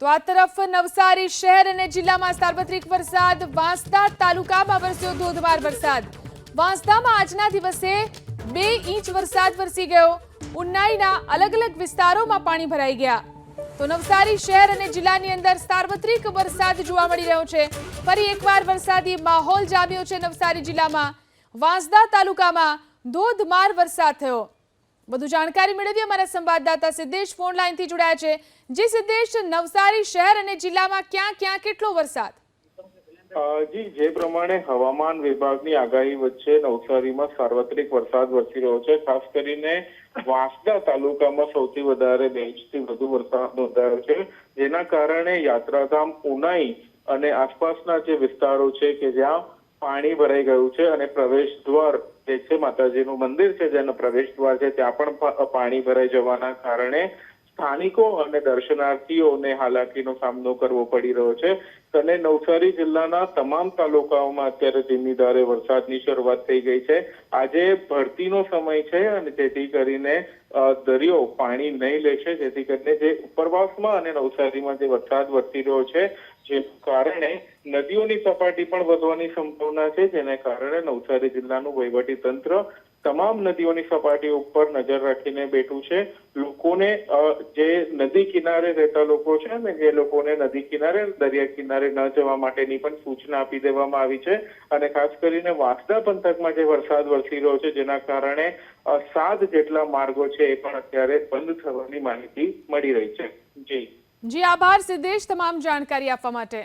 તો આ તરફ નવસારી શહેર અને જિલ્લામાં સાર્વત્રિક વરસાદ, વાંસદા તાલુકામાં વરસ્યો ધોધમાર વરસાદ। વાંસદામાં આજના દિવસે 2 ઇંચ વરસાદ વરસી ગયો। ઉનાઈના અલગ અલગ વિસ્તારોમાં પાણી ભરાઈ ગયા। તો નવસારી શહેર અને જિલ્લાની અંદર સાર્વત્રિક વરસાદ જોવા મળી રહ્યો છે। ફરી એકવાર વરસાદી માહોલ જામ્યો છે નવસારી જિલ્લામાં। વાંસદા તાલુકામાં ધોધમાર વરસાદ થયો। વધુ જાણકારી મેળવી અમારા સંવાદદાતા સિદ્દેશ ફોન લાઈનથી જોડાયા છે। જી સિદ્દેશ, નવસારી શહેર અને જિલ્લામાં ક્યાં ક્યાં કેટલો વરસાદ? જી, જે પ્રમાણે હવામાન વિભાગની આગાહી વચ્ચે નવસારીમાં સાર્વત્રિક વરસાદ વરસી રહ્યો છે। ખાસ કરીને વાંસદા તાલુકામાં સૌથી વધારે 2 ઇંચથી વધુ વરસાદ નોંધાયો છે, જેના કારણે યાત્રાધામ ઉનાઈ અને આસપાસના જે વિસ્તારો છે કે જ્યાં પાણી ભરાઈ ગયું છે અને પ્રવેશ દ્વાર જે છે માતાજીનું મંદિર છે જેનો પ્રવેશ દ્વાર છે ત્યાં પણ પાણી ભરાઈ જવાના કારણે સ્થાનિકો અને દર્શનાર્થીઓને હાલાકીનો સામનો કરવો પડી રહ્યો છે। અને નવસારી જિલ્લાના તમામ તાલુકાઓમાં અત્યારે ધીમી ધારે વરસાદની શરૂઆત થઈ ગઈ છે। આજે ભરતીનો સમય છે અને જેથી કરીને દરિયો પાણી નહીં લેશે, જેથી કરીને જે ઉપરવાસમાં અને નવસારીમાં જે વરસાદ વરસી રહ્યો છે જે કારણે નદીઓની સપાટી પણ વધવાની સંભાવના છે, જેને કારણે નવસારી જિલ્લાનું વહીવટી તંત્ર તમામ નદીઓની સપાટી ઉપર નજર રાખીને બેઠું છે। લોકોને જે નદી કિનારે રહેતા લોકો છે અને જે લોકોને નદી કિનારે દરિયા કિનારે ન જવા માટેની પણ સૂચના આપી દેવામાં આવી છે। અને ખાસ કરીને વાંસદા પંથકમાં જે વરસાદ વરસી રહ્યો છે જેના કારણે 7 જેટલા માર્ગો છે એ પણ અત્યારે બંધ થવાની માહિતી મળી રહી છે। જી, આભાર સિદ્દેશ તમામ જાણકારી આપવા માટે।